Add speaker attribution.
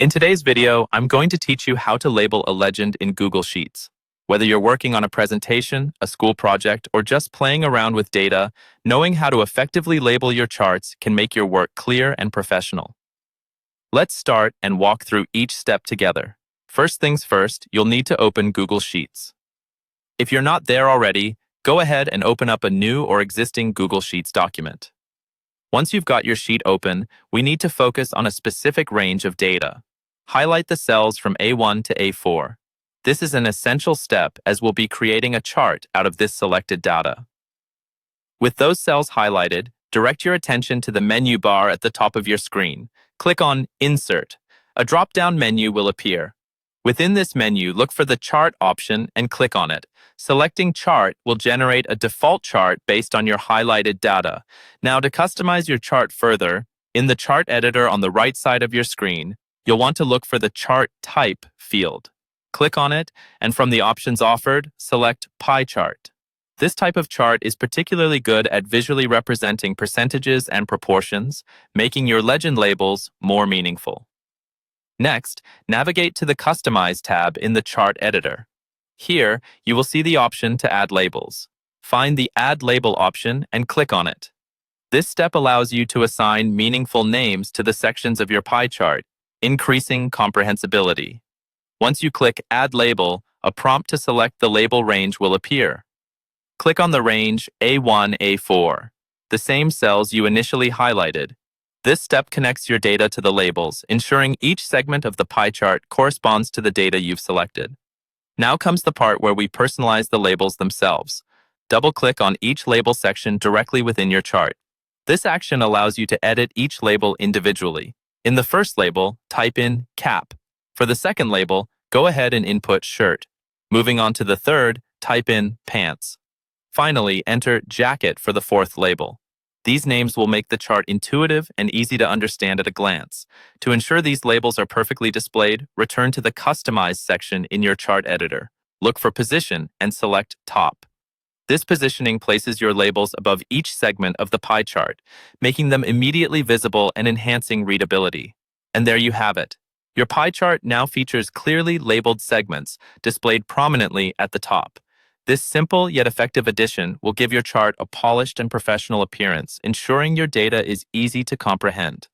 Speaker 1: In today's video, I'm going to teach you how to label a legend in Google Sheets. Whether you're working on a presentation, a school project, or just playing around with data, knowing how to effectively label your charts can make your work clear and professional. Let's start and walk through each step together. First things first, you'll need to open Google Sheets. If you're not there already, go ahead and open up a new or existing Google Sheets document. Once you've got your sheet open, we need to focus on a specific range of data. Highlight the cells from A1 to A4. This is an essential step as we'll be creating a chart out of this selected data. With those cells highlighted, direct your attention to the menu bar at the top of your screen. Click on Insert. A drop-down menu will appear. Within this menu, look for the Chart option and click on it. Selecting Chart will generate a default chart based on your highlighted data. Now, to customize your chart further, in the Chart editor on the right side of your screen, you'll want to look for the Chart Type field. Click on it, and from the options offered, select Pie Chart. This type of chart is particularly good at visually representing percentages and proportions, making your legend labels more meaningful. Next, navigate to the Customize tab in the Chart editor. Here, you will see the option to add labels. Find the Add Label option and click on it. This step allows you to assign meaningful names to the sections of your pie chart, increasing comprehensibility. Once you click Add Label, a prompt to select the label range will appear. Click on the range A1, A4, the same cells you initially highlighted. This step connects your data to the labels, ensuring each segment of the pie chart corresponds to the data you've selected. Now comes the part where we personalize the labels themselves. Double-click on each label section directly within your chart. This action allows you to edit each label individually. In the first label, type in cap. For the second label, go ahead and input shirt. Moving on to the third, type in pants. Finally, enter jacket for the fourth label. These names will make the chart intuitive and easy to understand at a glance. To ensure these labels are perfectly displayed, return to the Customize section in your chart editor. Look for Position and select Top. This positioning places your labels above each segment of the pie chart, making them immediately visible and enhancing readability. And there you have it. Your pie chart now features clearly labeled segments displayed prominently at the top. This simple yet effective addition will give your chart a polished and professional appearance, ensuring your data is easy to comprehend.